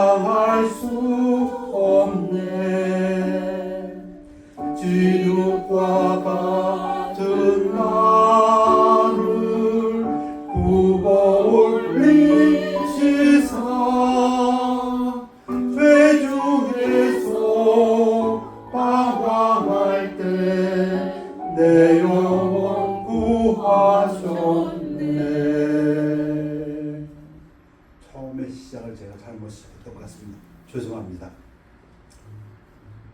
감당할 수 없네. 지옥과 같은 나를 굽어 올리시사 죄 중에서 방황할 때 내 영혼 구하셨네. 처음에 시작을 제가 잘못 시작했던 것 같습니다. 죄송합니다.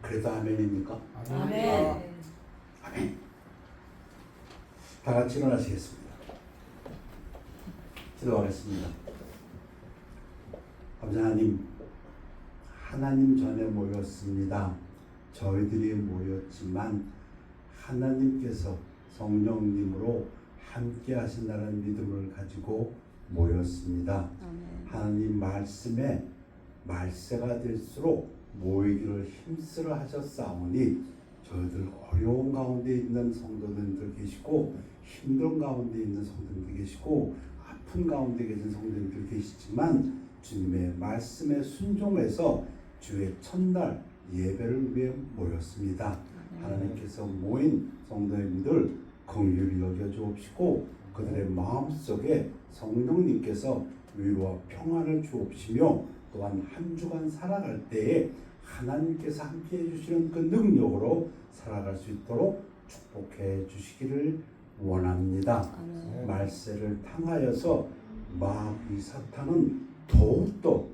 그래도 아멘입니까? 아멘. 아멘. 다 같이 일어나시겠습니다. 기도하겠습니다. 아버지 하나님, 하나님 전에 모였습니다. 저희들이 모였지만 하나님께서 성령님으로 함께 하신다는 믿음을 가지고 모였습니다. 하나님 말씀에 말세가 될수록 모이기를 힘쓰러 하셨사오니 저희들 어려운 가운데 있는 성도님들 계시고 힘든 가운데 있는 성도님들 계시고 아픈 가운데 계신 성도님들 계시지만 주님의 말씀에 순종해서 주의 첫날 예배를 위해 모였습니다. 하나님께서 모인 성도님들 긍휼히 여겨 주옵시고 그들의 마음속에 성령님께서 위로와 평안을 주옵시며 또한 한 주간 살아갈 때에 하나님께서 함께 해주시는 그 능력으로 살아갈 수 있도록 축복해 주시기를 원합니다. 말세를 탕하여서 마귀 사탄은 더욱더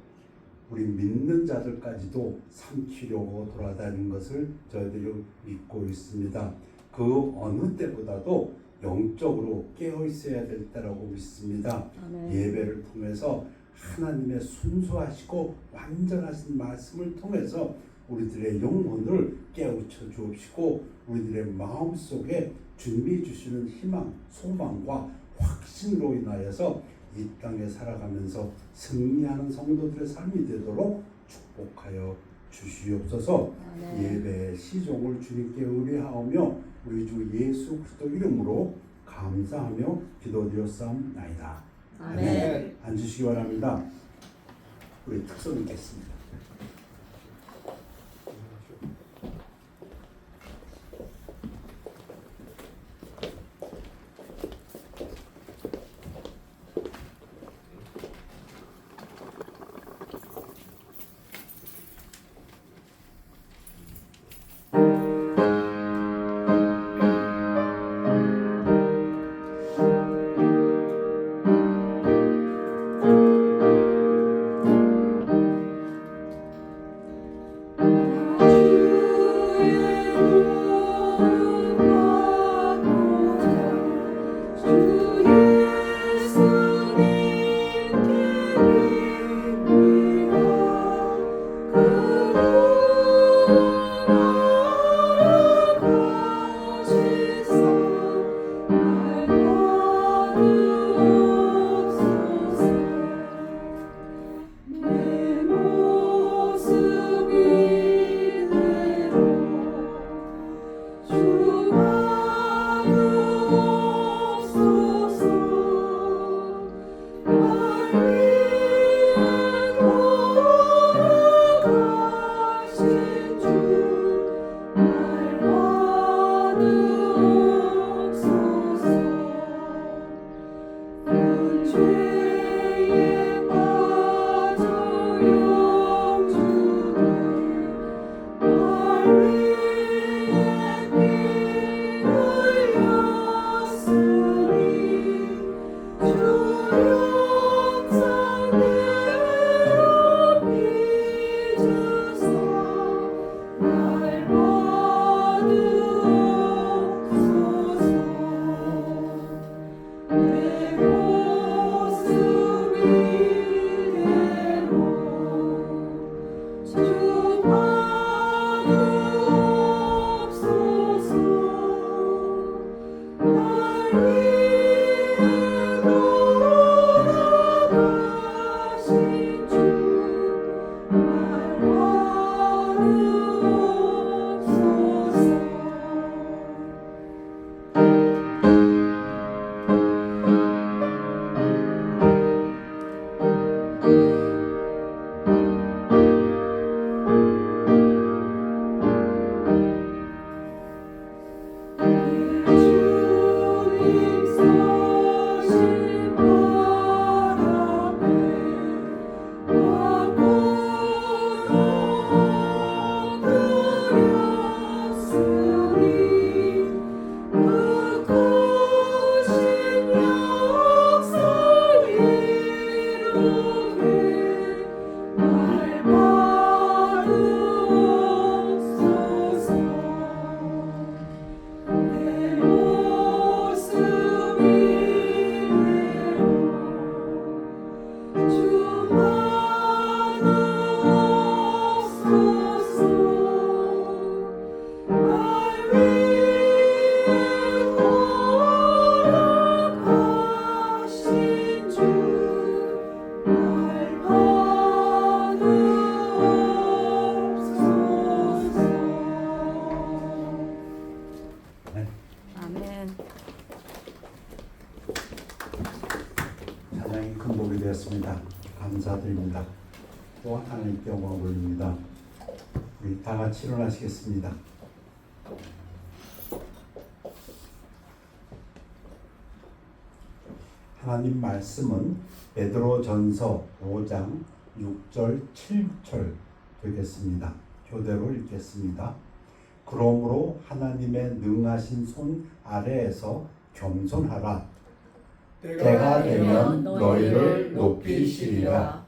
우리 믿는 자들까지도 삼키려고 돌아다니는 것을 저희들이 믿고 있습니다. 그 어느 때보다도 영적으로 깨어 있어야 될 때라고 믿습니다. 예배를 통해서 하나님의 순수하시고 완전하신 말씀을 통해서 우리들의 영혼을 깨우쳐 주옵시고 우리들의 마음속에 준비해 주시는 희망, 소망과 확신으로 인하여서 이 땅에 살아가면서 승리하는 성도들의 삶이 되도록 축복하여 주시옵소서. 예배의 시종을 주님께 의뢰하오며 우리 주 예수 그리스도 이름으로 감사하며 기도드렸사옵나이다. 아멘. 앉으시기 바랍니다. 우리 특선 있겠습니다. 하나님께 영광 올립니다. 우리 다 같이 일어나시겠습니다. 하나님 말씀은 베드로전서 5장 6절 7절 되겠습니다. 교대로 읽겠습니다. 그러므로 하나님의 능하신 손 아래에서 겸손하라. 때가 되면 너희를 높이시리라.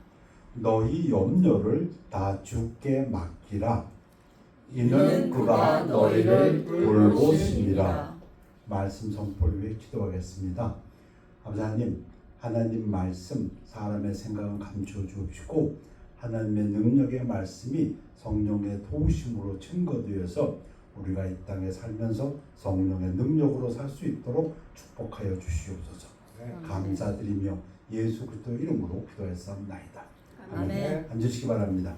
너희 염려를 다 주께 맡기라. 이는 그가 너희를 돌보시리라. 말씀 선포를 위해 기도하겠습니다. 아버지 하나님, 하나님 말씀 사람의 생각은 감추어 주시고 하나님의 능력의 말씀이 성령의 도우심으로 증거되어서 우리가 이 땅에 살면서 성령의 능력으로 살 수 있도록 축복하여 주시옵소서. 감사드리며 예수 그리스도 이름으로 기도했사옵나이다. 아멘. 앉으시기 바랍니다.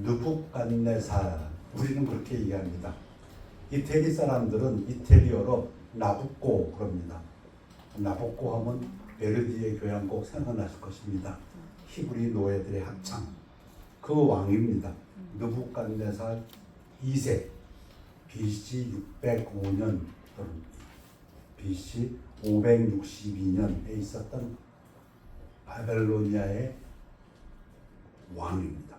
느부갓네살, 우리는 그렇게 얘기합니다. 이태리 사람들은 이태리어로 나부꼬 그럽니다. 나부꼬 하면 베르디의 교향곡 생각나실 것입니다. 히브리 노예들의 합창. 그 왕입니다. 느부갓네살 2세 BC 605년 또는 BC 562년에 있었던 바벨로니아의 왕입니다.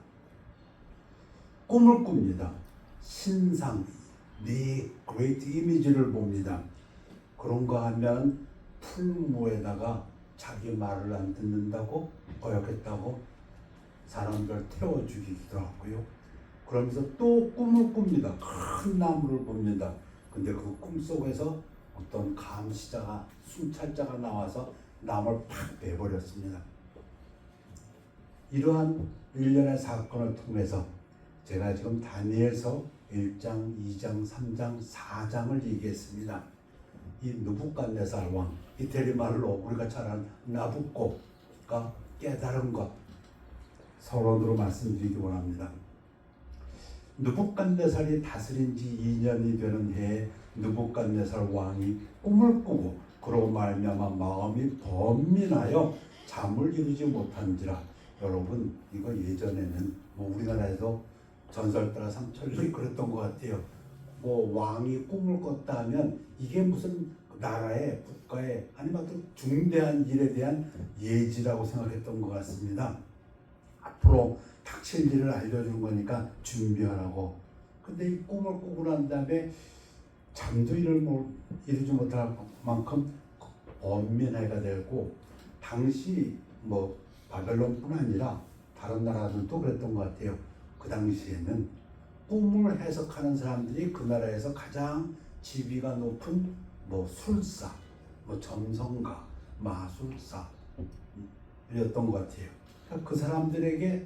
꿈을 꿉니다. 신상, 네 그레이트 이미지를 봅니다. 그런가 하면 풀무에다가 자기 말을 안 듣는다고 거역했다고 사람들 태워 죽이기도 하고요. 그러면서 또 꿈을 꿉니다. 큰 나무를 봅니다. 근데 그 꿈속에서 어떤 감시자가 순찰자가 나와서 나무를 팍 베버렸습니다. 이러한 일련의 사건을 통해서 제가 지금 다니엘서 1장, 2장, 3장, 4장을 얘기했습니다. 이 느부갓네살 왕, 이태리 말로 우리가 잘 아는 나부코가 깨달은 것 서론으로 말씀드리기 원합니다. 느부갓네살이 다스린 지 2년이 되는 해에 느부갓네살 왕이 꿈을 꾸고 그로 말미암아 마음이 번민하여 잠을 이루지 못한지라. 여러분, 이거 예전에는 우리나라에서 전설 따라 삼천리 그랬던 것 같아요. 왕이 꿈을 꿨다 하면 이게 무슨 나라의 국가의 아니면 어떤 중대한 일에 대한 예지라고 생각했던 것 같습니다. 앞으로 닥칠 일을 알려주는 거니까 준비하라고. 근데 이 꿈을 꾸고 난 다음에 잠도 이루지 못할 만큼 번민해가 되고, 당시 바벨론뿐 아니라 다른 나라들도 그랬던 것 같아요. 그 당시에는 꿈을 해석하는 사람들이 그 나라에서 가장 지위가 높은 술사, 점성가, 마술사 이었던 것 같아요. 그 사람들에게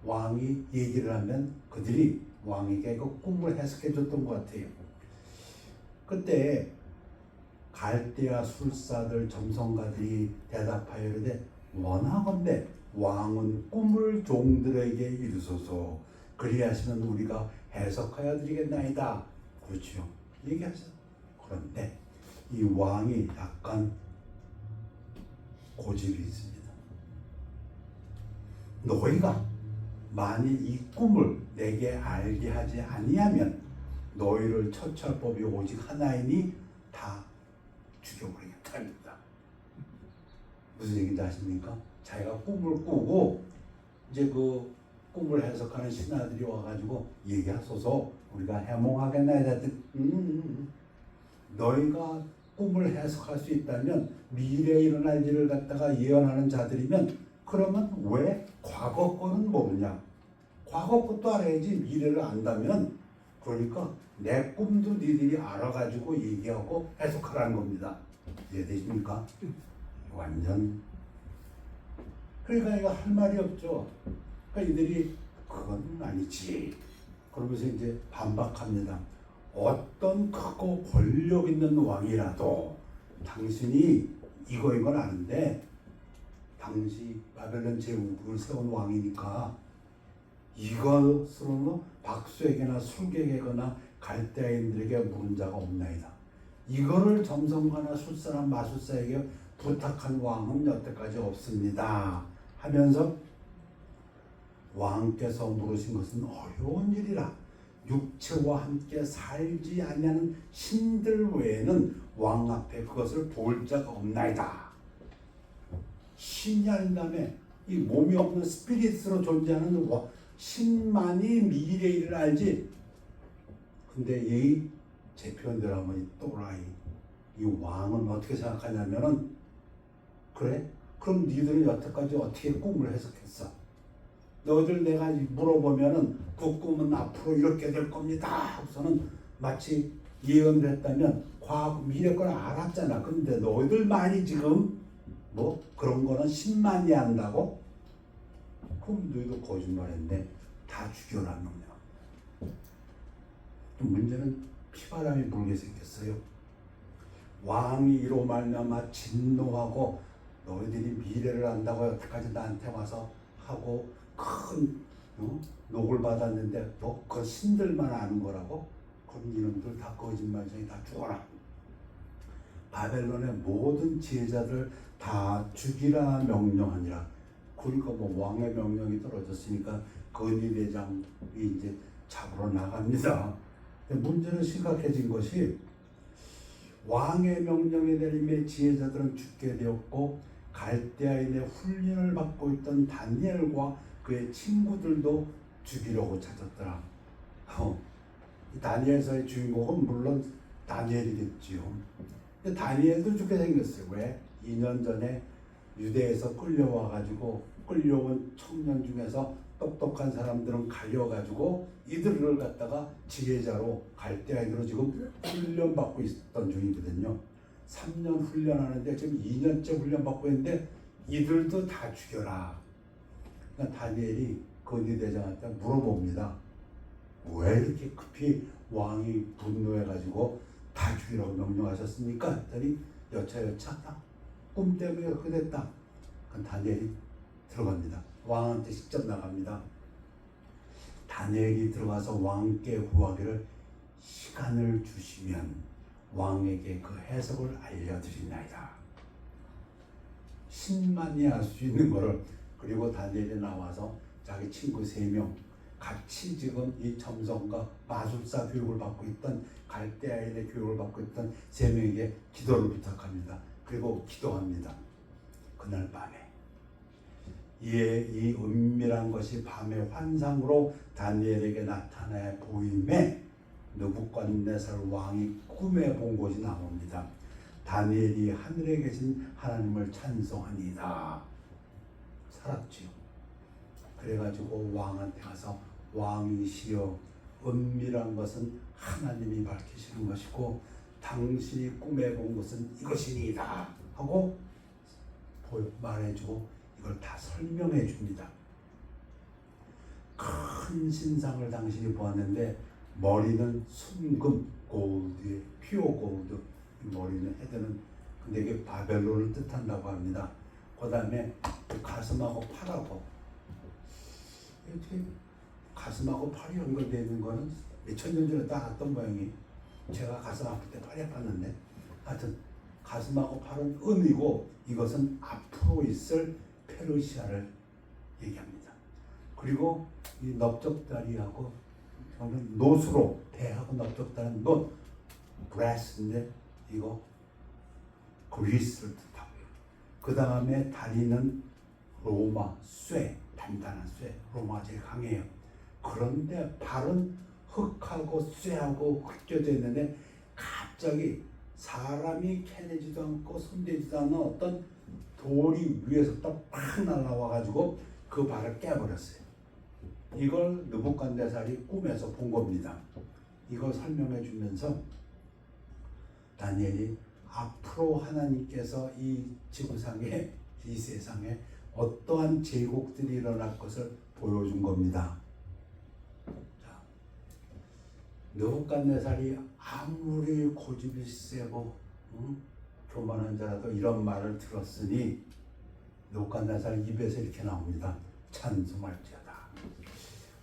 왕이 얘기를 하면 그들이 왕에게 그 꿈을 해석해 줬던 것 같아요. 그때 갈대아 술사들, 점성가들이 대답하여 이르되 원하건대 왕은 꿈을 종들에게 이루소서. 그리하시면 우리가 해석하여 드리겠나이다. 그렇죠. 얘기하세요. 그런데 이 왕이 약간 고집이 있습니다. 너희가 만일 이 꿈을 내게 알게 하지 아니하면 너희를 처치할 법이 오직 하나이니 다 죽여버리겠답니다. 무슨 얘기인지 아십니까? 자기가 꿈을 꾸고 이제 그 꿈을 해석하는 신하들이 와가지고 얘기하소서 우리가 해몽하겠나이다. 너희가 꿈을 해석할 수 있다면 미래에 일어날 일을 갖다가 예언하는 자들이면 그러면 왜 과거 거는 모르냐? 과거 것도 알아야지. 미래를 안다면. 그러니까 내 꿈도 니들이 알아가지고 얘기하고 해석하라는 겁니다. 이해되십니까? 완전. 그러니까 이거 할 말이 없죠. 그러니까 이들이 그건 아니지. 그러면서 이제 반박합니다. 어떤 크고 권력 있는 왕이라도 당신이 이건 아는데 당시 바벨론 제국을 세운 왕이니까 이것으로 박수에게나 술객에게나 갈대아인들에게 물은 자가 없나이다. 이거를 점성가나 술사나 마술사에게 부탁한 왕은 여태까지 없습니다 하면서 왕께서 물으신 것은 어려운 일이라 육체와 함께 살지 아니하는 신들 외에는 왕 앞에 그것을 볼 자가 없나이다. 신이 아닌 다음에 이 몸이 없는 스피릿으로 존재하는 신만이 미래의 일을 알지. 근데 이 제 표현대로 하면 이 또라이 이 왕은 어떻게 생각하냐면은 그래? 그럼 니들은 여태까지 어떻게 꿈을 해석했어? 너희들 내가 물어보면은 그 꿈은 앞으로 이렇게 될 겁니다. 우선은 마치 예언을 했다면 과거 미래 걸 알았잖아. 근데 너희들만이 지금 뭐 그런 거는 신만이 한다고? 그럼 너희도 거짓말했네. 다 죽여라 명령. 문제는 피바람이 불게 생겼어요. 왕이 이로 말미암아 진노하고 너희들이 미래를 안다고 여태까지 나한테 와서 하고 큰 녹을 받았는데 뭐 그 신들만 아는 거라고? 그럼 이놈들 다 거짓말쟁이 다 죽어라. 바벨론의 모든 지혜자들 다 죽이라 명령하니라. 그러니까 뭐 왕의 명령이 떨어졌으니까 건의대장이 이제 잡으러 나갑니다. 문제는 심각해진 것이 왕의 명령에 내림에 지혜자들은 죽게 되었고 갈대아인의 훈련을 받고 있던 다니엘과 그의 친구들도 죽이려고 찾았더라. 다니엘서의 주인공은 물론 다니엘이겠지요. 근데 다니엘도 죽게 생겼어요. 왜? 2년 전에 유대에서 끌려와가지고 끌려온 청년 중에서 똑똑한 사람들은 갈려가지고 이들을 갖다가 지혜자로 갈대아인으로 지금 훈련받고 있었던 중이거든요. 3년 훈련하는데 지금 2년째 훈련받고 있는데 이들도 다 죽여라. 그러니까 다니엘이 건의대장한테 물어봅니다. 왜 이렇게 급히 왕이 분노해가지고 다 죽이라고 명령하셨습니까? 했더니 여차여차 꿈 때문에 그렇게 됐다. 그럼 다니엘이 들어갑니다. 왕한테 직접 나갑니다. 다니엘이 들어가서 왕께 구하기를 시간을 주시면 왕에게 그 해석을 알려드리나이다. 신만이 할 수 있는 거를. 그리고 다니엘이 나와서 자기 친구 3명 같이 지금 이 점성과 마술사 교육을 받고 있던 갈대아인의 교육을 받고 있던 3명에게 기도를 부탁합니다. 그리고 기도합니다. 그날 밤에 이에 이 은밀한 것이 밤의 환상으로 다니엘에게 나타나 보임에 느부갓네살 왕이 꿈에 본 것이 나옵니다. 다니엘이 하늘에 계신 하나님을 찬송하니이다. 살았지요. 그래가지고 왕한테 가서 왕이시여 은밀한 것은 하나님이 밝히시는 것이고 당신이 꿈에 본 것은 이것이니이다 하고 말해주고 이걸 다 설명해 줍니다. 큰 신상을 당신이 보았는데 머리는 순금 골드의 퓨어 골드, 머리는 헤드는 근데 이게 바벨론을 뜻한다고 합니다. 그 다음에 가슴하고 팔하고 이렇게 가슴하고 팔이 연결되어 있는 거는 몇천 년 전에 딱 알았던 모양이 제가 가슴 아플 때 팔이 아팠는데 하여튼 가슴하고 팔은 은이고 이것은 앞으로 있을 페르시아를 얘기합니다. 그리고 이 넓적다리하고 노수로 배하고 넓적다리는 뭐 브레스인데 이거 그리스를 뜻하고요. 그 다음에 다리는 로마 쇠, 단단한 쇠, 로마가 제일 강해요. 그런데 발은 흙하고 쇠하고 흙겨져 있는데 갑자기 사람이 캐내지도 않고 손대지도 않는 어떤 돌이 위에서부터 팍 날아와가지고 그 발을 깨버렸어요. 이걸 느부갓네살이 꿈에서 본 겁니다. 이걸 설명해 주면서 다니엘이 앞으로 하나님께서 이 지구상에 이 세상에 어떠한 제국들이 일어날 것을 보여준 겁니다. 자, 느부갓네살이 아무리 고집이 세고 교만한 자라도 이런 말을 들었으니 느부갓네살 입에서 이렇게 나옵니다. 찬송할지어다.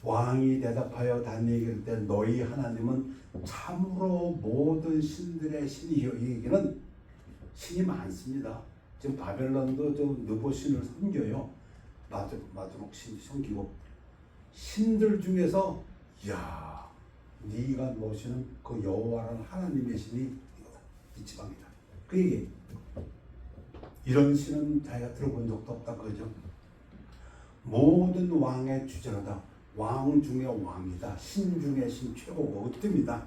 왕이 대답하여 다니엘에게 이르되 너희 하나님은 참으로 모든 신들의 신이요. 이 얘기는 신이 많습니다. 지금 바벨론도 좀 느보신을 섬겨요. 마두록 신 섬기고 신들 중에서 야 네가 모시는 그 여호와라는 하나님의 신이 이거다. 이 지방이다. 그 얘기. 이런 신은 자기가 들어본 적도 없다 그죠. 모든 왕의 주제로다. 왕 중의 왕이다. 신 중의 신 최고고 으뜸이다.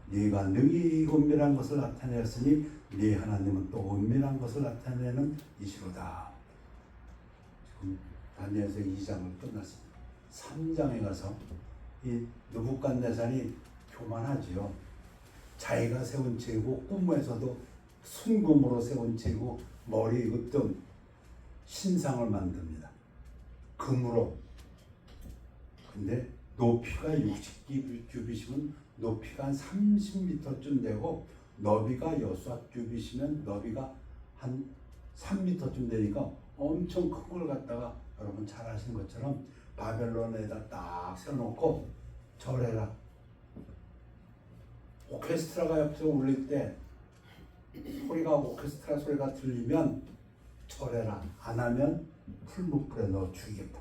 네가 능히 은밀한 것을 나타내었으니 네 하나님은 또 은밀한 것을 나타내는 이시로다. 지금 다니엘서 2장을 끝났습니다. 3장에 가서 이 느부갓네살이 교만하지요. 자기가 세운 제국, 꿈에서도 순금으로 세운 제국, 머리 으뜸 신상을 만듭니다. 금으로. 근데 높이가 60규빗이면 높이가 한 30m쯤 되고 너비가 6규빗이면 너비가 한 3m쯤 되니까 엄청 큰 걸 갖다가 여러분 잘 아시는 것처럼 바벨론에다 딱 세워놓고 절해라. 오케스트라가 옆에서 울릴 때 소리가 오케스트라 소리가 들리면 절해라. 안 하면 풀무불에 넣어 죽이겠다.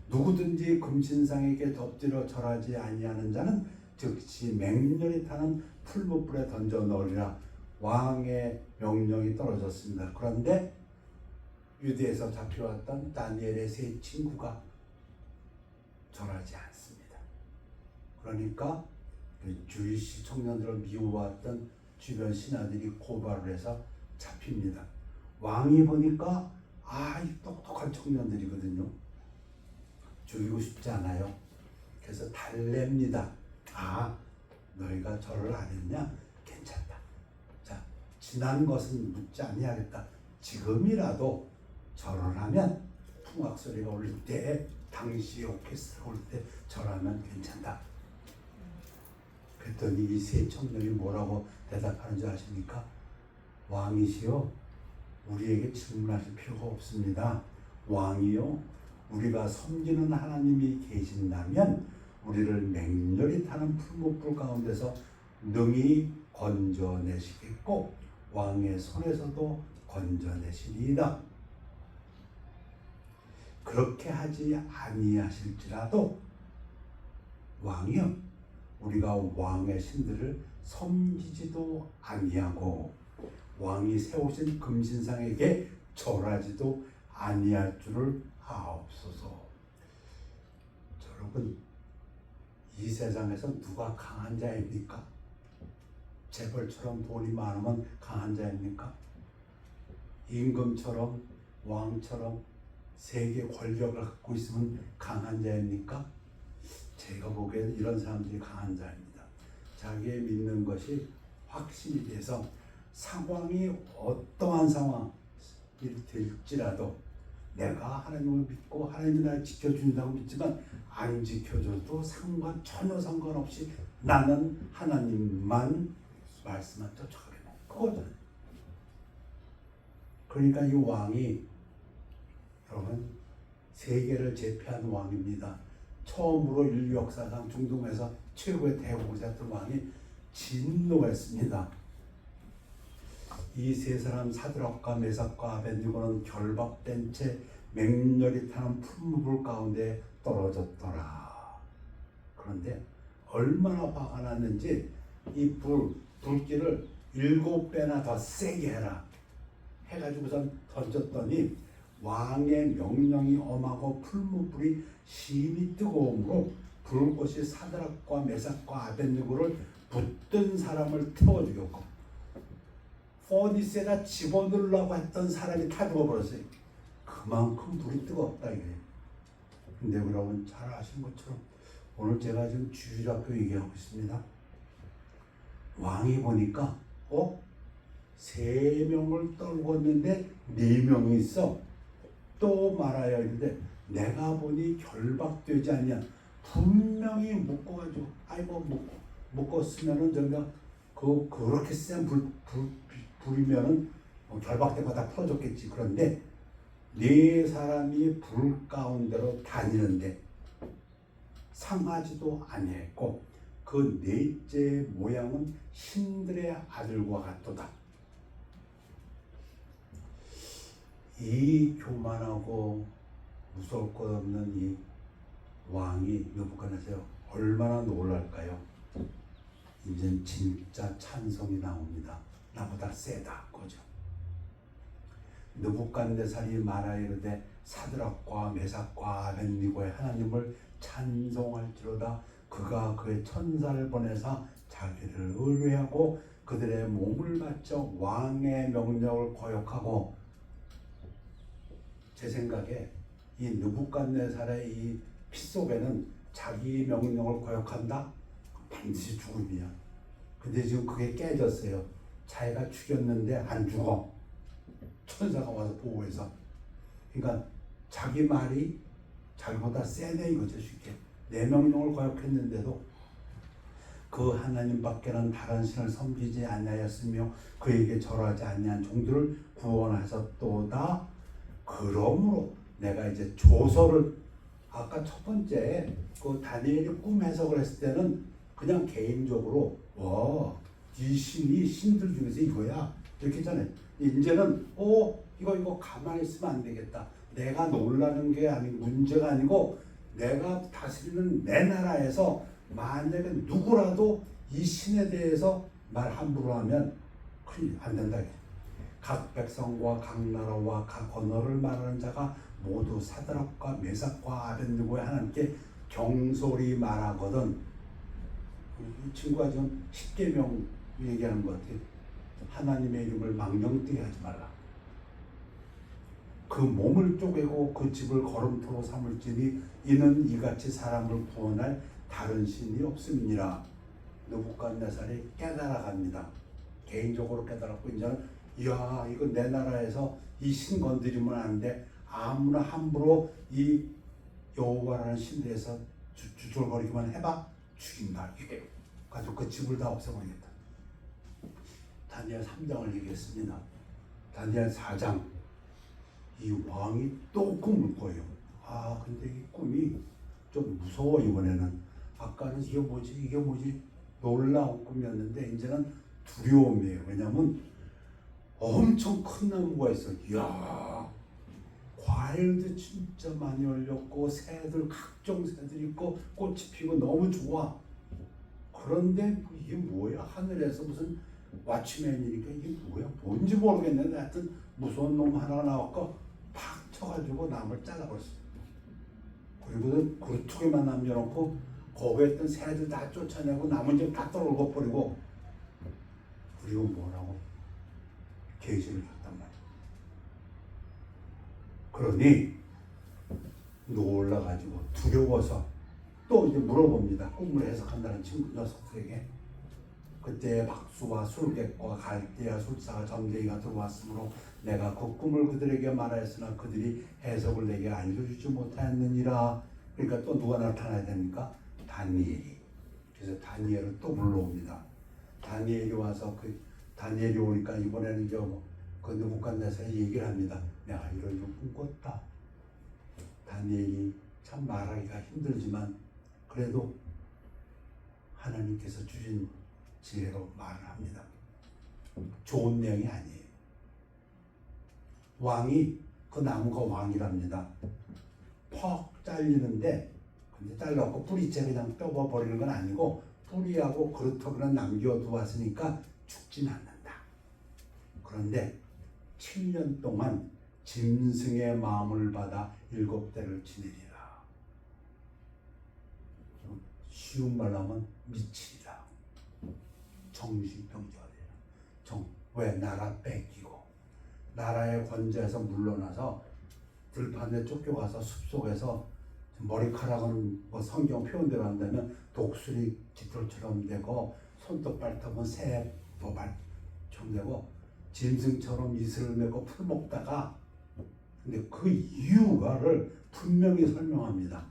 누구든지 금신상에게 엎드려 절하지 아니하는 자는 즉시 맹렬히 타는 풀무불에 던져 넣으리라. 왕의 명령이 떨어졌습니다. 그런데 유대에서 잡혀왔던 다니엘의 세 친구가 절하지 않습니다. 그러니까 주이시 청년들을 미워왔던 주변 신하들이 고발을 해서 잡힙니다. 왕이 보니까 이 똑똑한 청년들이거든요. 죽이고 싶지 않아요. 그래서 달랩니다. 너희가 절을 안 했냐? 괜찮다. 자, 지난 것은 묻지 아니하겠다. 지금이라도 절을 하면 풍악 소리가 울릴 때, 당시 오케스트라 올 때 절하면 괜찮다. 그랬더니 이 세 청년이 뭐라고 대답하는 줄 아십니까? 왕이시여, 우리에게 질문하실 필요가 없습니다. 왕이요, 우리가 섬기는 하나님이 계신다면 우리를 맹렬히 타는 풀무불 가운데서 능히 건져내시겠고 왕의 손에서도 건져내시리이다. 그렇게 하지 아니하실지라도 왕이요, 우리가 왕의 신들을 섬기지도 아니하고 왕이 세우신 금신상에게 절하지도 아니할 줄을 아옵소서. 여러분, 이 세상에서 누가 강한 자입니까? 재벌처럼 돈이 많으면 강한 자입니까? 임금처럼 왕처럼 세계 권력을 갖고 있으면 강한 자입니까? 제가 보기에는 이런 사람들이 강한 자입니다. 자기의 믿는 것이 확신이 돼서 상황이 어떠한 상황이 될지라도 내가 하나님을 믿고 하나님이 나를 지켜준다고 믿지만 안 지켜줘도 전혀 상관없이 나는 하나님만 말씀만 쫓아가겠다. 그거잖아요. 그러니까 이 왕이 여러분 세계를 제패한 왕입니다. 처음으로 인류 역사상 중동에서 최고의 대공자였던 왕이 진노했습니다. 이 세 사람 사드락과 메삭과 아벤느고는 결박된 채 맹렬히 타는 풀무불 가운데 떨어졌더라. 그런데 얼마나 화가 났는지 이 불길을 7배나 더 세게 해라 해가지고선 던졌더니 왕의 명령이 엄하고 풀무불이 심히 뜨거움으로 불꽃이 사드락과 메삭과 아벤느고를 붙든 사람을 태워 죽였고 포니스에다 집어넣으려고 했던 사람이 다 죽어버렸어요. 그만큼 불이 뜨겁다 이게. 근데 여러분 잘 아시는 것처럼 오늘 제가 지금 주일학교 얘기하고 있습니다. 왕이 보니까 3명을 떨궜는데 4명이 있어. 또 말아야 하는데 내가 보니 결박되지 않냐. 분명히 묶어가지고 묶었으면은 저기가 그렇게 센 불이면은 결박된 거 다 풀어줬겠지. 그런데 4사람이 불 가운데로 다니는데 상하지도 아니했고 그 넷째 모양은 신들의 아들과 같도다. 이 교만하고 무서울 것 없는 이 왕이 느부갓네살 얼마나 놀랄까요? 이제 진짜 찬송이 나옵니다. 나보다 세다 거죠. 느부갓네살이 말하이르되 사드락과 메삭과 아벳니고의 하나님을 찬송할지로다. 그가 그의 천사를 보내사 자기를 의뢰하고 그들의 몸을 바쳐 왕의 명령을 거역하고. 제 생각에 이 느부갓네살의 이 피 속에는 자기 명령을 거역한다? 반드시 죽음이야. 근데 지금 그게 깨졌어요. 자기가 죽였는데 안 죽어. 천사가 와서 보호해서. 그러니까 자기 말이 자기보다 세네 이거죠. 쉽게 내 명령을 거역했는데도 그 하나님밖에는 다른 신을 섬기지 아니하였으며 그에게 절하지 아니한 종들을 구원하셨도다. 그러므로 내가 이제 조서를, 아까 첫 번째 그 다니엘이 꿈 해석을 했을 때는 그냥 개인적으로 이 신이 신들 중에서 이거야 이렇게 했잖아요. 이제는 이거 가만히 있으면 안 되겠다. 내가 놀라는 게 아니고 문제가 아니고 내가 다스리는 내 나라에서 만약에 누구라도 이 신에 대해서 말 함부로 하면 큰일 안 된다. 각 백성과 각 나라와 각 언어를 말하는 자가 모두 사드락과 메삭과 아벳느고의 하나님께 경솔히 말하거든. 이 친구가 지금 10계명 얘기하는 것 같아요. 하나님의 이름을 망령되게 하지 말라. 그 몸을 쪼개고 그 집을 걸음토로 삼을지니 이는 이같이 사람을 구원할 다른 신이 없음이니라. 느부갓네살이 깨달아갑니다. 개인적으로 깨달았고 이제는 이야 이거 내 나라에서 이 신 건드리면 안 돼. 아무나 함부로 이 여호와라는 신에서 주절거리기만 해봐 죽인다. 이게 가지고 그 집을 다 없애버리겠다. 다니엘 3장을 얘기했습니다. 다니엘 4장 이 왕이 또 꿈을 꿔요. 근데 이 꿈이 좀 무서워. 이번에는 아까는 이게 뭐지 놀라운 꿈이었는데 이제는 두려움이에요. 왜냐하면 엄청 큰 나무가 있어. 이야 과일도 진짜 많이 열렸고 새들 각종 새들 있고 꽃이 피고 너무 좋아. 그런데 이게 뭐야? 하늘에서 무슨 왓츠맨이니까 이게 뭐야? 뭔지 모르겠는데 하여튼 무서운 놈 하나 나왔고 팍 쳐가지고 나무를 잘라버렸어. 그리고는 그루트게만 남겨놓고 거기에 있던 새들 다 쫓아내고 나머지 다 떨어져 버리고. 그리고 뭐라고? 계시를 줬단 말이야. 그러니 놀라가지고 두려워서 또 이제 물어봅니다. 꿈을 해석한다는 친구 녀석들에게. 그때 박수와 술객과 갈대아 술사가 점쟁이가 들어왔으므로 내가 그 꿈을 그들에게 말하였으나 그들이 해석을 내게 알려주지 못하였느니라. 그러니까 또 누가 나타나야 됩니까? 다니엘이. 그래서 다니엘을 또 불러옵니다. 다니엘이 와서 다니엘이 오니까 이번에는 이제 그 느부갓네살이 얘기를 합니다. 내가 이런 꿈 꿨다. 다니엘이 참 말하기가 힘들지만 그래도 하나님께서 주신 지혜로 말을 합니다. 좋은 내용이 아니에요. 왕이 그 나무가 왕이랍니다. 퍽 잘리는데 근데 잘라갖고 뿌리째 그냥 뼈버리는 건 아니고 뿌리하고 그루터기는 남겨두었으니까 죽진 않는다. 그런데 7년 동안 짐승의 마음을 받아 7대를 지내리라. 쉬운 말로 하면 미치리라. 정신병자가 되라. 왜? 나라 뺏기고 나라의 권좌에서 물러나서 들판에 쫓겨가서 숲속에서 머리카락은 뭐 성경 표현대로 한다면 독수리 깃털처럼 되고 손톱 발톱은 새 도발처럼 되고 짐승처럼 이슬을 메고 풀 먹다가 근데 그 이유가를 분명히 설명합니다.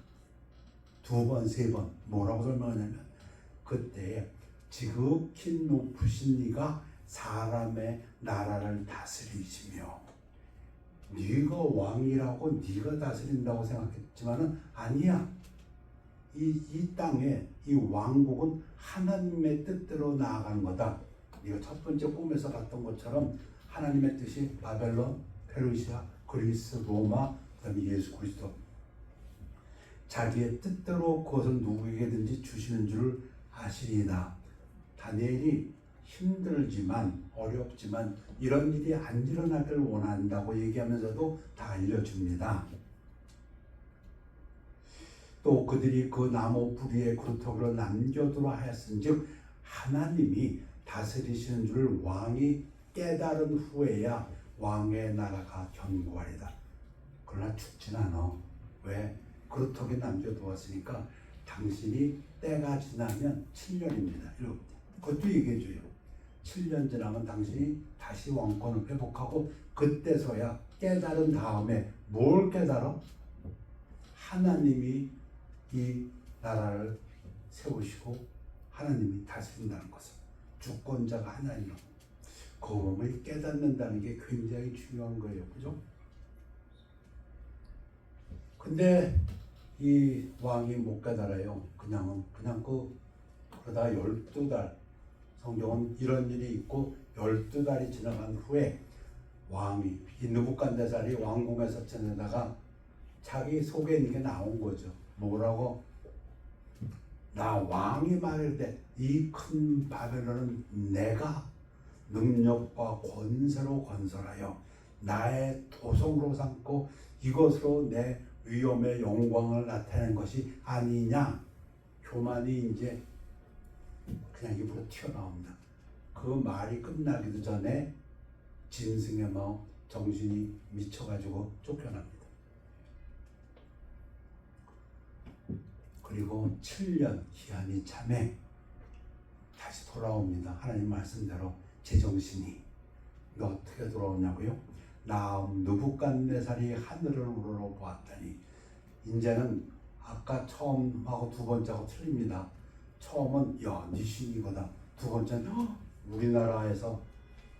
2번, 3번 뭐라고 설명하냐면 그때 지극히 높으신 이가 사람의 나라를 다스리시며 네가 왕이라고 네가 다스린다고 생각했지만은 아니야. 이 땅에 이 왕국은 하나님의 뜻대로 나아가는 거다. 네가 첫 번째 꿈에서 봤던 것처럼 하나님의 뜻이 바벨론, 페르시아, 그리스, 로마, 그다음에 예수 그리스도. 자기의 뜻대로 그것을 누구에게든지 주시는 줄 아시리이다. 다니엘이 힘들지만 어렵지만 이런 일이 안 일어나길 원한다고 얘기하면서도 다 알려줍니다. 또 그들이 그 나무 뿌리에 그루터기를 남겨두라 하였은즉 하나님이 다스리시는 줄을 왕이 깨달은 후에야 왕의 나라가 견고하리다. 그러나 죽진 않아. 왜? 그루터기 남겨두었으니까 당신이 때가 지나면 7년입니다. 그것도 얘기해줘요. 7년 지나면 당신이 다시 왕권을 회복하고 그때서야 깨달은 다음에 뭘 깨달아? 하나님이 이 나라를 세우시고 하나님이 다스린다는 것을. 주권자가 하나님이라고. 그걸 깨닫는다는 게 굉장히 중요한 거예요. 그죠? 근데 이 왕이 못 깨달아요. 그냥 그러다 12달, 성경은 이런 일이 있고 12달이 지나간 후에 왕이, 이 느부갓네살이 왕궁에서 지내다가 자기 속에 있는 게 나온 거죠. 뭐라고? 나 왕이 말할때 이 큰 바벨론은 내가 능력과 권세로 건설하여 나의 도성으로 삼고 이것으로 내 위엄의 영광을 나타낸 것이 아니냐. 교만이 이제 그냥 입으로 튀어나옵니다. 그 말이 끝나기도 전에 짐승의 마음, 정신이 미쳐가지고 쫓겨납니다. 그리고 7년 기한이 참에 다시 돌아옵니다. 하나님 말씀대로 제정신이. 너 어떻게 돌아오냐고요? 나 느부갓네살이 하늘을 우러러 보았더니, 이제는 아까 처음하고 두 번째하고 틀립니다. 처음은 네 신이거다. 두 번째는 우리나라에서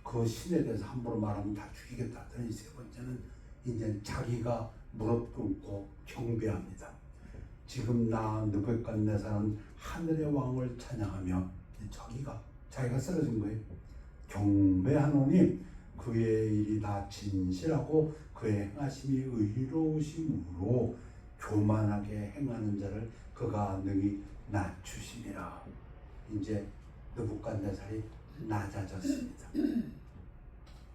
그 신에 대해서 함부로 말하면 다 죽이겠다. 세 번째는 이제 자기가 무릎 꿇고 경배합니다. 지금 나 느부갓네살은 하늘의 왕을 찬양하며 자기가 쓰러진 거예요. 경배하노니 그의 일이 다 진실하고 그의 행하심이 의로우심으로 교만하게 행하는 자를 그가 능히 낮추심이라. 이제 느부갓네살이 낮아졌습니다.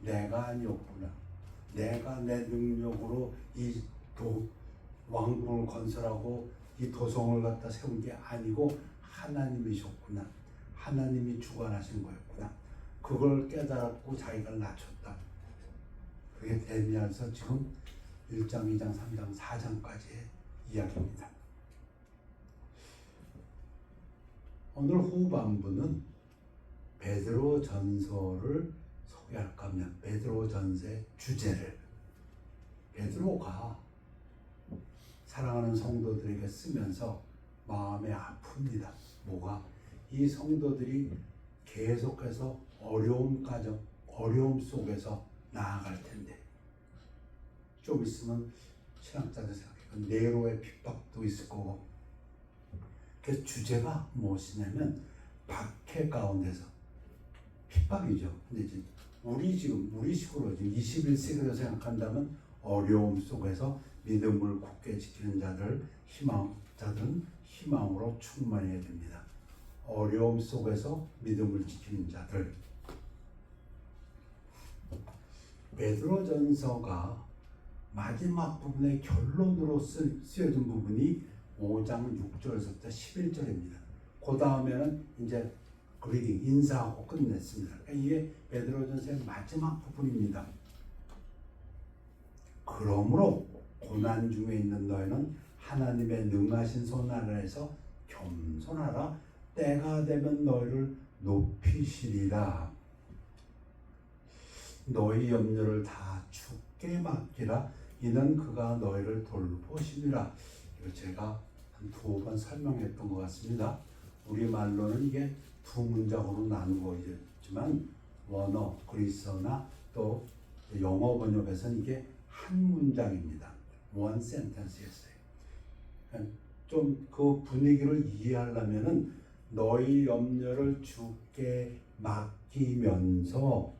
내가 아니었구나. 내가 내 능력으로 이 왕궁을 건설하고 이 도성을 갖다 세운 게 아니고 하나님이셨구나. 하나님이 주관하신 거였구나. 그걸 깨달았고 자기가 낮췄다. 그게 데미안서 지금 1장, 2장, 3장, 4장까지의 이야기입니다. 오늘 후반부는 베드로 전서를 소개할까 하면 베드로 전서의 주제를, 베드로가 사랑하는 성도들에게 쓰면서 마음이 아픕니다. 뭐가? 이 성도들이 계속해서 어려움 속에서 나아갈 텐데, 좀 있으면 신학자들 생각해요. 네로의 핍박도 있을 거고. 그래서 주제가 무엇이냐면 박해 가운데서 핍박이죠. 근데 이제 우리 식으로 지금 21세기로 생각한다면 어려움 속에서 믿음을 굳게 지키는 자들은 희망으로 충만해야 됩니다. 어려움 속에서 믿음을 지키는 자들. 베드로전서가 마지막 부분의 결론으로 쓰여진 부분이 5장 6절에서부터 11절입니다. 그 다음에는 이제 그리딩, 인사하고 끝냈습니다. 이게 베드로전서의 마지막 부분입니다. 그러므로 고난 중에 있는 너희는 하나님의 능하신 손 아래에서 겸손하라. 때가 되면 너희를 높이시리라. 너희 염려를 다 주께 맡기라. 이는 그가 너희를 돌보심이라. 이거 제가 한 2번 설명했던 것 같습니다. 우리말로는 이게 두 문장으로 나누어지지만 원어, 그리스어나 또 영어 번역에서는 이게 한 문장입니다. one sentence였어요. 좀 그 분위기를 이해하려면은 너희 염려를 주께 맡기면서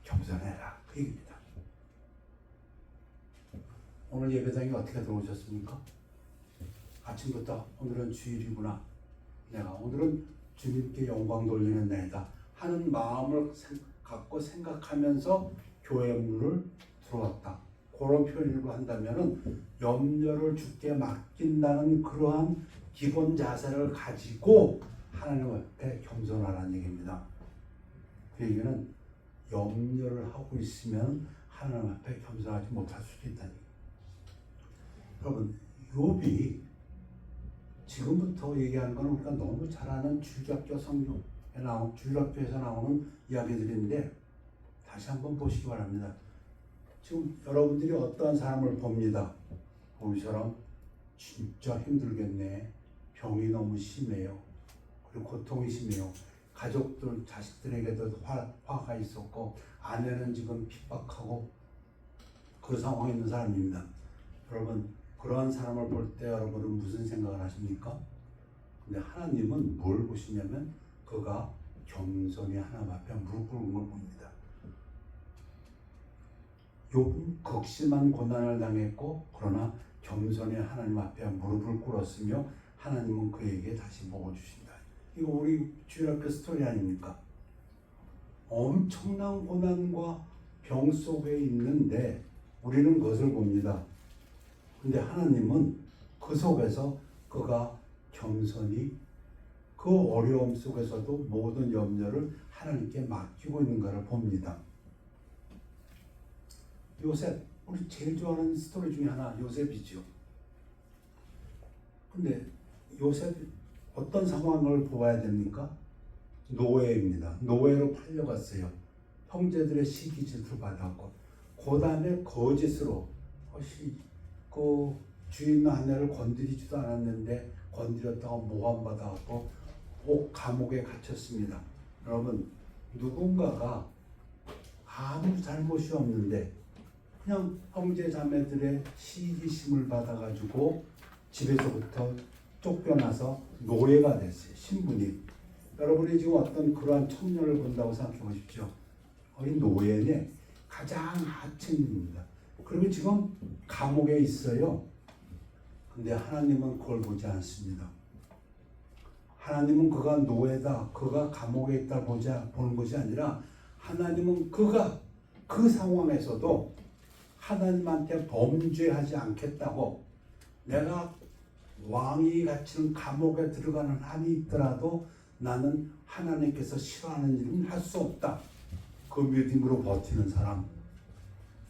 겸손해라. 그 얘기입니다. 오늘 예배당에 어떻게 들어오셨습니까? 아침부터 오늘은 주일이구나. 내가 오늘은 주님께 영광 돌리는 날이다 하는 마음을 갖고 생각하면서 교회 문을 들어왔다. 그런 표현으로 한다면은 염려를 주께 맡긴다는 그러한 기본 자세를 가지고 하나님 앞에 겸손하라는 얘기입니다. 그 얘기는 염려를 하고 있으면 하나님 앞에 겸손하지 못할 수도 있다는 얘기입니다. 여러분, 욥이 지금부터 얘기하는 건 우리가 너무 잘 아는 주일학교 성경에 나오는 주일학교에서 나오는 이야기들인데 다시 한번 보시기 바랍니다. 지금 여러분들이 어떠한 사람을 봅니다. 이 사람 진짜 힘들겠네. 병이 너무 심해요. 그리고 고통이 심해요. 가족들, 자식들에게도 화가 있었고 아내는 지금 핍박하고 그 상황에 있는 사람입니다. 여러분, 그러한 사람을 볼 때 여러분은 무슨 생각을 하십니까? 근데 하나님은 뭘 보시냐면 그가 겸손히 하나님 앞에 무릎 꿇은 걸 봅니다. 욥은 극심한 고난을 당했고 그러나 겸손히 하나님 앞에 무릎을 꿇었으며 하나님은 그에게 다시 복을 주신다. 이거 우리 주일학교 스토리 아닙니까? 엄청난 고난과 병 속에 있는데 우리는 그것을 봅니다. 근데 하나님은 그 속에서 그가 겸손히 그 어려움 속에서도 모든 염려를 하나님께 맡기고 있는 것을 봅니다. 요셉, 우리 제일 좋아하는 스토리 중에 하나 요셉이죠. 근데 요셉 어떤 상황을 보아야 됩니까? 노예입니다. 노예로 팔려갔어요. 형제들의 시기질투 받았고 그 다음에 거짓으로 그 주인 아내를 건드리지도 않았는데 건드렸다가 모함받아갖고 감옥에 갇혔습니다. 여러분, 누군가가 아무 잘못이 없는데 그냥 형제 자매들의 시기심을 받아가지고 집에서부터 쫓겨나서 노예가 됐어요. 신분이. 여러분이 지금 어떤 그러한 청년을 본다고 생각해 보십시오. 이 노예는 가장 하층입니다. 그리고 지금 감옥에 있어요. 근데 하나님은 그걸 보지 않습니다. 하나님은 그가 노예다, 그가 감옥에 있다 보는 것이 아니라 하나님은 그가 그 상황에서도 하나님한테 범죄하지 않겠다고, 내가 왕이 갇히는 감옥에 들어가는 한이 있더라도 나는 하나님께서 싫어하는 일은 할 수 없다. 그 믿음으로 버티는 사람,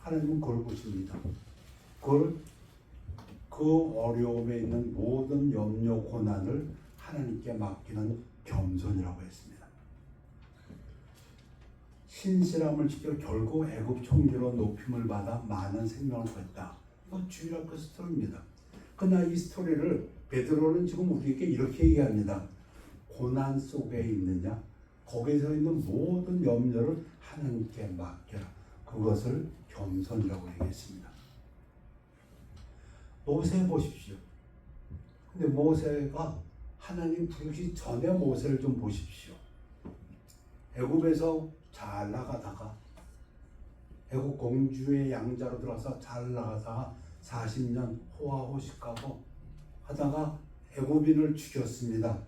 하나님은 그걸 보십니다. 그걸 그 어려움에 있는 모든 염려 고난을 하나님께 맡기는 겸손이라고 했습니다. 신실함을 지켜 결국 애굽 총리로 높임을 받아 많은 생명을 구했다. 이건 주일학교 스토리입니다. 그러나 이 스토리를 베드로는 지금 우리에게 이렇게 얘기합니다. 고난 속에 있느냐? 거기서 있는 모든 염려를 하나님께 맡겨라. 그것을 겸손이라고 얘기했습니다. 모세 보십시오. 근데 모세가 하나님 부르기 전에 모세를 좀 보십시오. 애굽에서 잘 나가다가 애굽 공주의 양자로 들어서 잘 나가다가 40년 호화호식하고 하다가 애굽인을 죽였습니다.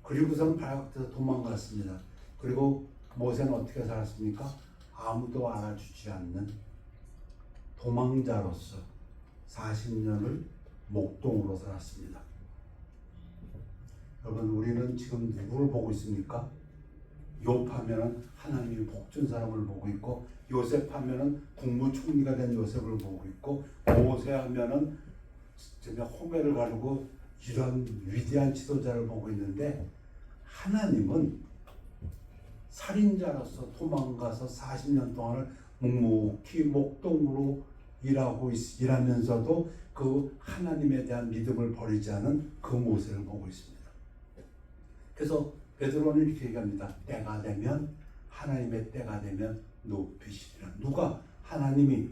그리고서는 발각돼서 도망갔습니다. 그리고 모세는 어떻게 살았습니까? 아무도 알아주지 않는 도망자로서 40년을 목동으로 살았습니다. 여러분, 우리는 지금 누구를 보고 있습니까? 욥 하면은 하나님이 복준 사람을 보고 있고, 요셉 하면은 국무총리가 된 요셉을 보고 있고, 모세 하면은 홍해를 가르고 이런 위대한 지도자를 보고 있는데, 하나님은 살인자로서 도망가서 40년 동안을 묵묵히 목동으로 일하면서도 그 하나님에 대한 믿음을 버리지 않은 그 모세를 보고 있습니다. 그래서 베드로는 이렇게 얘기합니다. 때가 되면, 하나님의 때가 되면 높이시리라. 누가? 하나님이.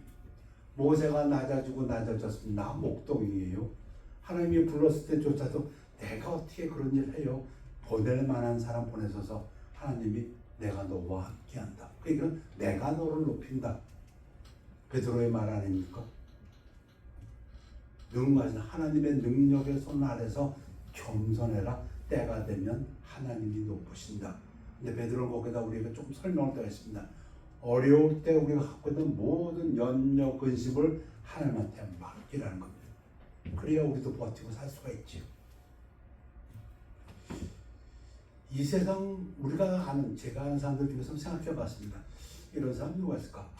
모세가 낮아지고 낮아졌으면 나 목동이에요. 하나님이 불렀을 때조차도 내가 어떻게 그런 일을 해요? 보낼 만한 사람 보내셔서 하나님이 내가 너와 함께한다. 그러니까 내가 너를 높인다. 베드로의 말 아닙니까? 능하신 하나님의 능력의 손 아래서 겸손해라. 때가 되면 하나님이 높으신다. 근데 베드로는 거기다 우리가 조금 설명을 더 했습니다. 어려울 때 우리가 갖고 있는 모든 염려, 근심을 하나님한테 맡기라는 겁니다. 그래야 우리도 버티고 살 수가 있지요. 이 세상 우리가 아는, 제가 아는 사람들 중에서 생각해 봤습니다. 이런 사람 누가 있을까?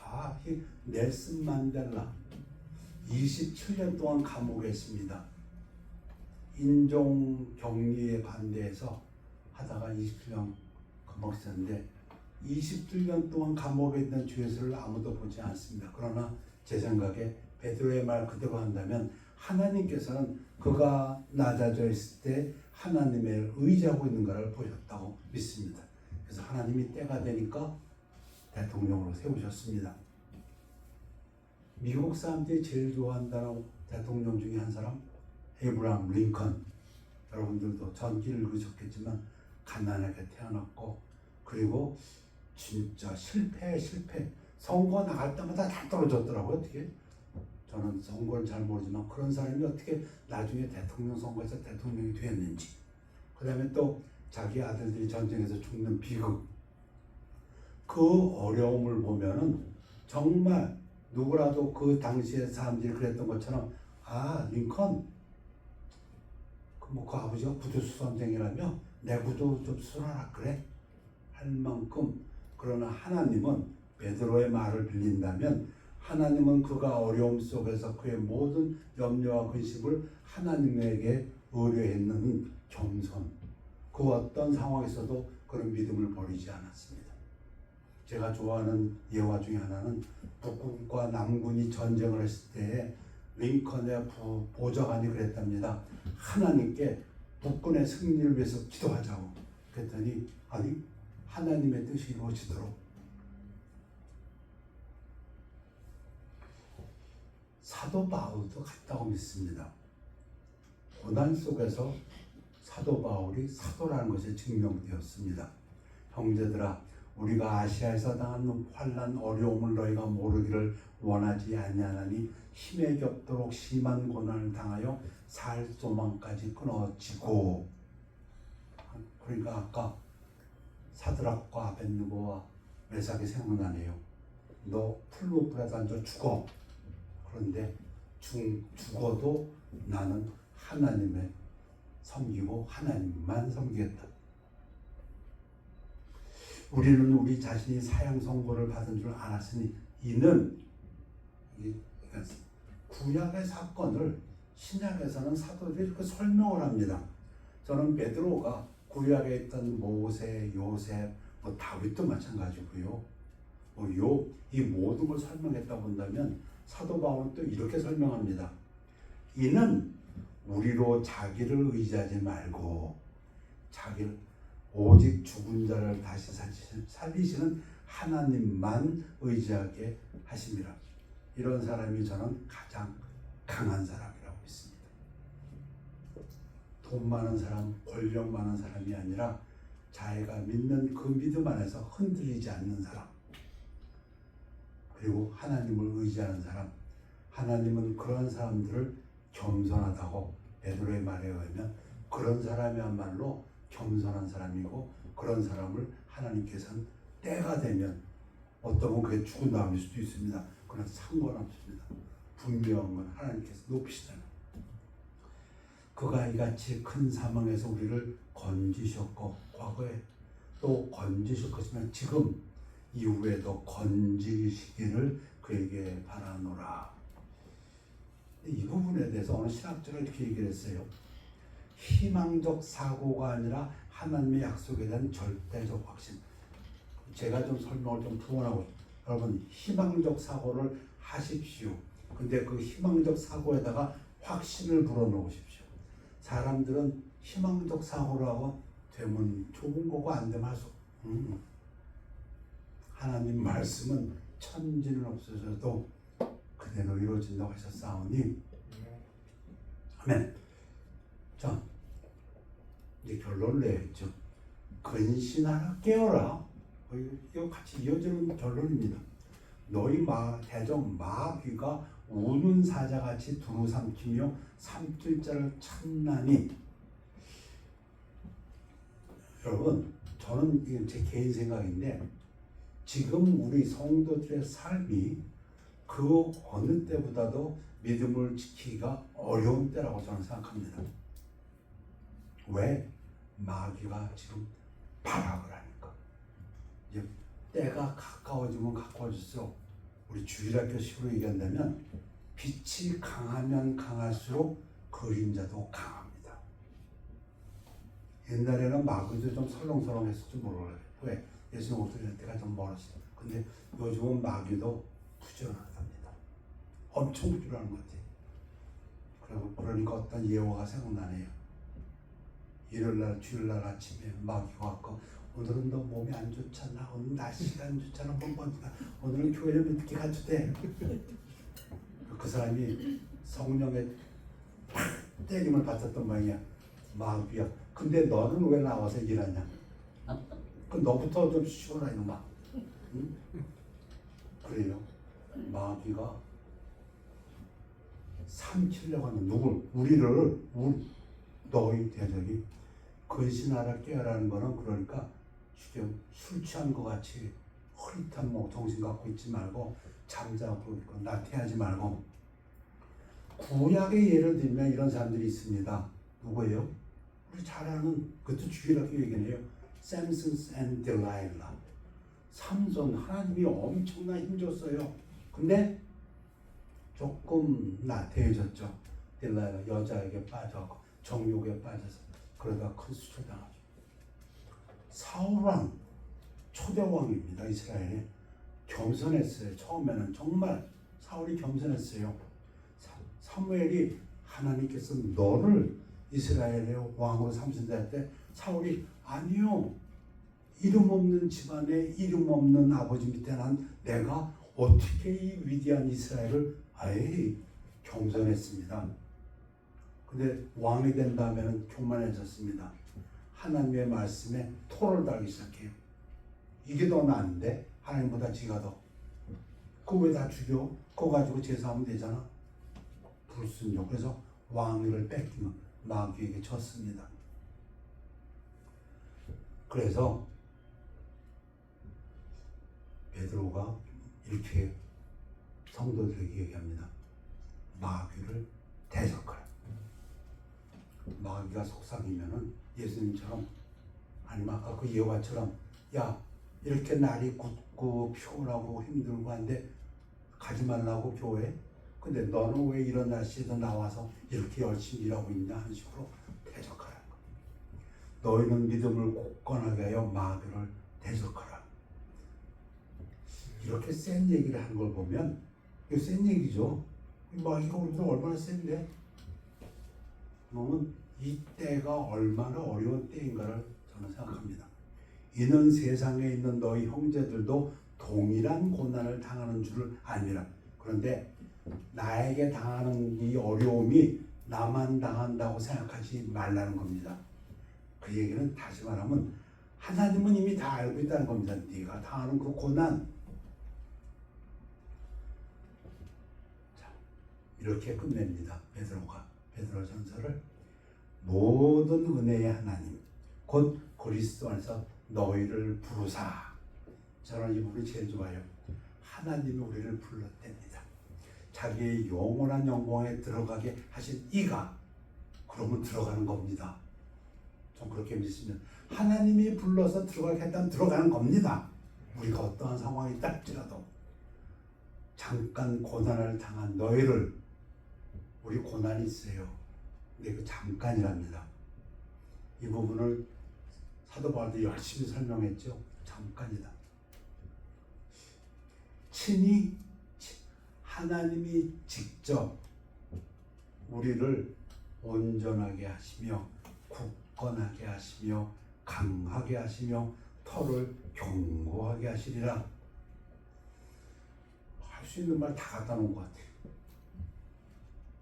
이 넬슨 만델라 27년 동안 감옥에 있습니다. 인종 격리에 반대해서 하다가 27년 감옥에 있었는데 27년 동안 감옥에 있는 죄수를 아무도 보지 않습니다. 그러나 제 생각에 베드로의 말 그대로 한다면 하나님께서는 그가 낮아져 있을 때 하나님을 의지하고 있는 것을 보셨다고 믿습니다. 그래서 하나님이 때가 되니까 대통령으로 세우셨습니다. 미국 사람들이 제일 좋아한다는 대통령 중에 한 사람, 에이브라함 링컨. 여러분들도 전기를 읽으셨겠지만 가난하게 태어났고, 그리고 진짜 실패. 선거 나갈 때마다 다 떨어졌더라고요. 어떻게? 저는 선거를 잘 모르지만 그런 사람이 어떻게 나중에 대통령 선거에서 대통령이 됐는지. 그 다음에 또 자기 아들들이 전쟁에서 죽는 비극. 그 어려움을 보면은 정말 누구라도 그 당시에 사람들이 그랬던 것처럼 링컨 그 아버지가 구두수선생이라며 내 구두 좀 수선하라 그래 할 만큼. 그러나 하나님은 베드로의 말을 빌린다면 하나님은 그가 어려움 속에서 그의 모든 염려와 근심을 하나님에게 의뢰했는 겸손. 그 어떤 상황에서도 그런 믿음을 버리지 않았습니다. 제가 좋아하는 예화 중에 하나는 북군과 남군이 전쟁을 했을 때에 링컨의 보좌관이 그랬답니다. 하나님께 북군의 승리를 위해서 기도하자고. 그랬더니 하나님의 뜻이 이루어지도록. 사도 바울도 같다고 믿습니다. 고난 속에서 사도 바울이 사도라는 것이 증명되었습니다. 형제들아, 우리가 아시아에서 당한 환난 어려움을 너희가 모르기를 원하지 아니하나니 힘에 겹도록 심한 고난을 당하여 살 소망까지 끊어지고. 그러니까 아까 사드락과 아벳느고와 메삭이 생각나네요. 너 풀무불에 던져 죽어. 그런데 죽어도 나는 하나님을 섬기고 하나님만 섬기겠다. 우리는 우리 자신이 사형 선고를 받은 줄 알았으니 이는 구약의 사건을 신약에서는 사도들이 이렇게 설명을 합니다. 저는 베드로가 구약에 있던 모세, 요셉, 다윗도 마찬가지고요. 이 모든 걸 설명했다 본다면 사도 바울은 또 이렇게 설명합니다. 이는 우리로 자기를 의지하지 말고 오직 죽은 자를 다시 살리시는 하나님만 의지하게 하심이라. 이런 사람이 저는 가장 강한 사람이라고 믿습니다. 돈 많은 사람, 권력 많은 사람이 아니라 자기가 믿는 그 믿음 안에서 흔들리지 않는 사람, 그리고 하나님을 의지하는 사람. 하나님은 그런 사람들을 겸손하다고 베드로의 말에 의하면 그런 사람이야말로 겸손한 사람이고, 그런 사람을 하나님께서는 때가 되면 어떤 건 그게 죽은 다음일 수도 있습니다. 그건 상관없습니다. 분명한 건 하나님께서 높이시잖아요. 그가 이같이 큰 사망에서 우리를 건지셨고, 과거에 또 건지실 것이면 지금 이후에도 건지시기를 그에게 바라노라. 이 부분에 대해서 오늘 신학적으로 이렇게 얘기를 했어요. 희망적 사고가 아니라 하나님의 약속에 대한 절대적 확신. 제가 좀 설명을 좀 부원하고, 여러분 희망적 사고를 하십시오. 근데 그 희망적 사고에다가 확신을 불어넣으십시오. 사람들은 희망적 사고라고 되면 좋은 거고 안 되면 할 수. 하나님 말씀은 천지는 없어져도 그대로 이루어진다고 하셨사오니 아멘. 자, 이제 결론을 내야겠죠. 근신하라, 깨어라. 이거 같이 이어지는 결론입니다. 너희 대적 마귀가 우는 사자같이 두루 삼키며 삼킬 자를 찾나니. 여러분, 저는 이게 제 개인 생각인데 지금 우리 성도들의 삶이 그 어느 때보다도 믿음을 지키기가 어려운 때라고 저는 생각합니다. 왜? 마귀가 지금 발악을 하니까. 이제 때가 가까워지면 가까워질수록 우리 주일학교식으로 얘기한다면 빛이 강하면 강할수록 그림자도 강합니다. 옛날에는 마귀도 좀 설렁설렁했을지 모르겠어요. 왜? 예수님 오실 때가 좀 멀었어요. 근데 요즘은 마귀도 부지런하답니다. 엄청 부지런한 것 같아요. 그러니까 어떤 예화가 생각나네요. 일요일날 주일날 아침에 마귀가 왔고, 오늘은 너 몸이 안 좋잖아, 오늘 날씨가 안 좋잖아, 오늘은 교회를 늦게 가도 돼. 그 사람이 성령의 때림을 받았던 모양이야. 마귀야. 근데 너는 왜 나와서 일하냐? 그 너부터 좀 쉬어라 이놈아. 응? 그래요. 마귀가 삼키려고 하는 누굴? 우리를 너희 대적이 근신하라 깨어라는 거는 그러니까 지금 술 취한 것 같이 흐릿한 정신 갖고 있지 말고 잠자고 있고 나태하지 말고. 구약의 예를 들면 이런 사람들이 있습니다. 누구예요? 우리 잘 아는 그것도 주일학교 얘기네요. 샘슨 앤 딜라일라. 삼손, 하나님이 엄청나 힘줬어요. 근데 조금 나태해졌죠. 딜라일라 여자에게 빠져서 정욕에 빠져서 그러다 큰 수출당하죠. 사울왕 초대왕입니다. 이스라엘에 겸손했어요. 처음에는 정말 사울이 겸손했어요. 사무엘이 하나님께서 너를 이스라엘의 왕으로 삼으신다 할 때 사울이 아니요, 이름 없는 집안에 이름 없는 아버지 밑에 난 내가 어떻게 이 위대한 이스라엘을 겸손했습니다. 근데 왕이 된 다음에는 교만해졌습니다. 하나님의 말씀에 토를 달기 시작해요. 이게 더 나은데 하나님보다 지가 더. 그거 왜 다 죽여? 그거 가지고 제사하면 되잖아. 불순종. 그래서 왕위를 뺏기는 마귀에게 졌습니다. 그래서 베드로가 이렇게 성도들에게 얘기합니다. 마귀를 대적하라. 마귀가 속삭이면은 예수님처럼, 아니면 아까 그 예화처럼, 야, 이렇게 날이 굳고 피곤하고 힘들고 한데 가지 말라고 교회? 근데 너는 왜 이런 날씨에도 나와서 이렇게 열심히 일하고 있냐 하는 식으로 대적하라. 너희는 믿음을 굳건하게 하여 마귀를 대적하라. 이렇게 센 얘기를 하는 걸 보면 이거 센 얘기죠. 마귀가 우리들 얼마나 센데? 그러면 이 때가 얼마나 어려운 때인가를 저는 생각합니다. 이는 세상에 있는 너희 형제들도 동일한 고난을 당하는 줄을 아니라. 그런데 나에게 당하는 이 어려움이 나만 당한다고 생각하지 말라는 겁니다. 그 얘기는 다시 말하면 하나님은 이미 다 알고 있다는 겁니다. 네가 당하는 그 고난. 자, 이렇게 끝냅니다. 베드로전서를 모든 은혜의 하나님 곧 그리스도 안에서 너희를 부르사. 저는 이 부분이 제일 좋아요. 하나님이 우리를 불렀답니다. 자기의 영원한 영광에 들어가게 하신 이가, 그러면 들어가는 겁니다. 좀 그렇게 믿으시면 하나님이 불러서 들어가게 했다면 들어가는 겁니다. 우리가 어떠한 상황이 있을지라도. 잠깐 고난을 당한 너희를, 우리 고난이 있어요. 근데 그 잠깐이랍니다. 이 부분을 사도 바울도 열심히 설명했죠. 잠깐이다. 친히 하나님이 직접 우리를 온전하게 하시며 굳건하게 하시며 강하게 하시며 터를 견고하게 하시리라. 할 수 있는 말 다 갖다 놓은 것 같아요.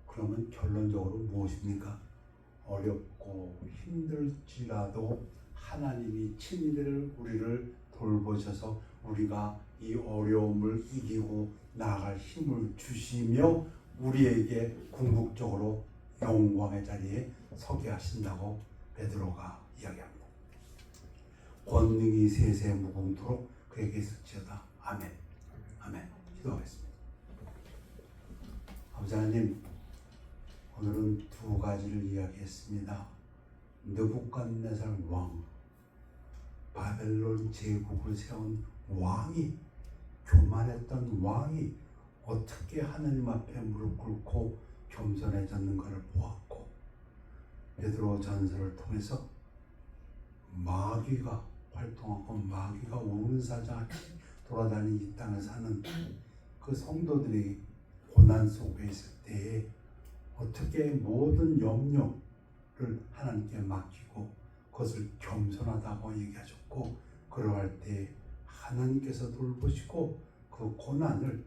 그러면 결론적으로 무엇입니까? 어렵고 힘들지라도 하나님이 친히 우리를 돌보셔서 우리가 이 어려움을 이기고 나아갈 힘을 주시며 우리에게 궁극적으로 영광의 자리에 서게 하신다고 베드로가 이야기합니다. 권능이 세세 무궁토록 그에게 있을지어다. 아멘. 아멘. 기도하겠습니다. 아버지 하나님, 오늘은 두 가지를 이야기했습니다. 느부갓네살 왕, 바벨론 제국을 세운 왕이, 교만했던 왕이 어떻게 하나님 앞에 무릎 꿇고 겸손해졌는가를 보았고, 베드로 전서를 통해서 마귀가 활동하고 마귀가 우는사자같이 돌아다니는 이 땅에 사는 그 성도들이 고난 속에 있을 때에 어떻게 모든 염려를 하나님께 맡기고 그것을 겸손하다고 얘기하셨고, 그러할 때 하나님께서 돌보시고 그 고난을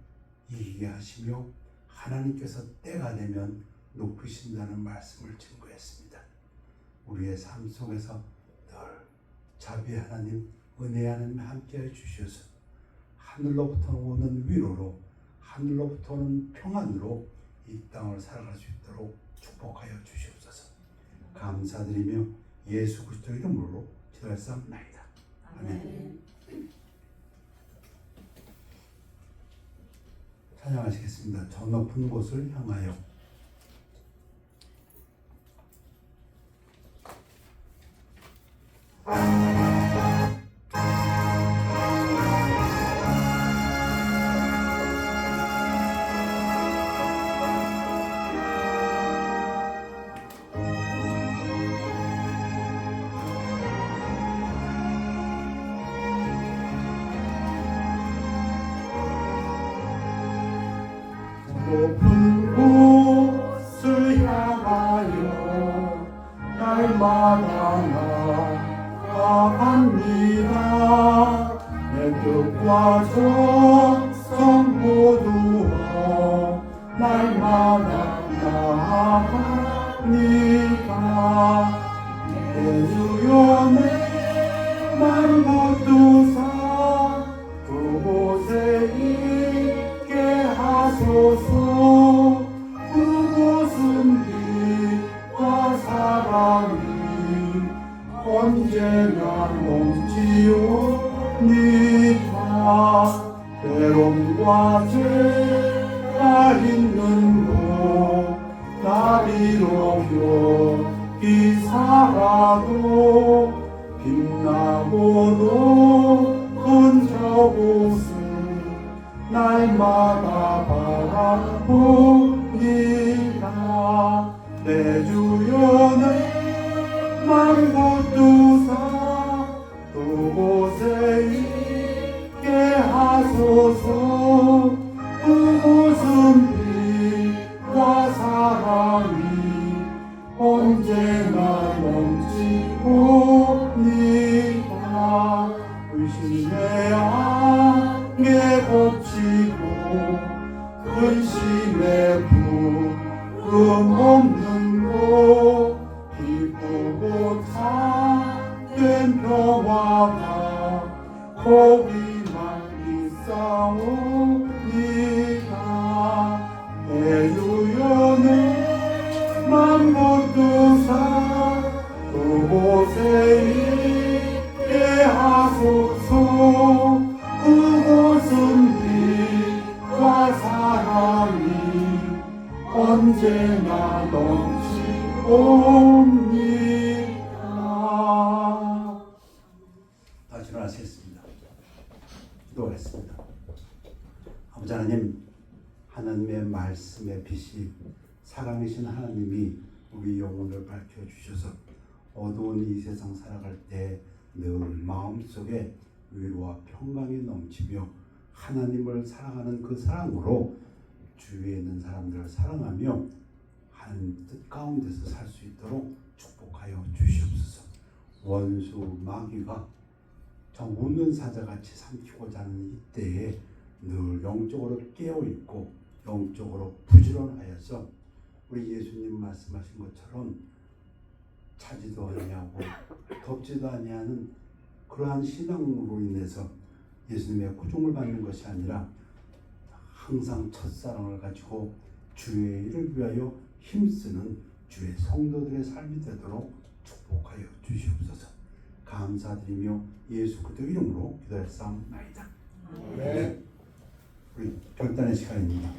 이기게 하시며 하나님께서 때가 되면 높이신다는 말씀을 증거했습니다. 우리의 삶 속에서 늘 자비 하나님, 은혜 하나님 함께해 주셔서 하늘로부터 오는 위로로, 하늘로부터 오는 평안으로 이 땅을 살아갈 수 있도록 축복하여 주시옵소서. 감사드리며 예수 그리스도 이름으로 기도했사옵나이다. 아멘. 찬양하시겠습니다. 저 높은 곳을 향하여. 높은 곳을 향하여 날마다 나아갑니다. 내 뜻과 정성 모두어 날마다 나아갑니다. 내 주여 내 맘 붙드사 그곳에 있게 하소서. 그곳은 빛과 사랑이 언제나 넘치옵니다. 괴로움과 죄가 있는 곳 나비로 여기 살아도 빛나고 높은 저곳을 날마다 바라봅니다. 내 주여 내 맘 붙드사 그곳에 있게 하소서. 그곳은 빛과 사랑이 언제나 넘치옵니다. 의심의 안개 걷히고 근심의 부름 없는 곳 기쁘고 참된 평화가 거기만 있사옵니다. 내 주여 내 맘 붙드사 그곳에 있게 하소서. 그곳은 빛과 사랑이 언제나 넘치옵니다. 다시 일어나시겠습니다. 기도하겠습니다. 아버지 하나님, 하나님의 말씀의 빛이 사랑이신 하나님이 우리 영혼을 밝혀주셔서 어두운 이 세상 살아갈 때 늘 마음속에 위로와 평강이 넘치며 하나님을 사랑하는 그 사랑으로 주위에 있는 사람들을 사랑하며 하나님 뜻 가운데서 살 수 있도록 축복하여 주시옵소서. 원수 마귀가 정 웃는 사자같이 삼키고자 하는 이때에 늘 영적으로 깨어있고 영적으로 부지런하여서 우리 예수님 말씀하신 것처럼 차지도 아니하고 덥지도 아니하는 그러한 신앙으로 인해서 예수님의 구중을 받는 것이 아니라 항상 첫사랑을 가지고 주의 일을 위하여 힘쓰는 주의 성도들의 삶이 되도록 축복하여 주시옵소서. 감사드리며 예수 그리스도 이름으로 기도했사옵나이다. 네. 우리 별단의 시간입니다.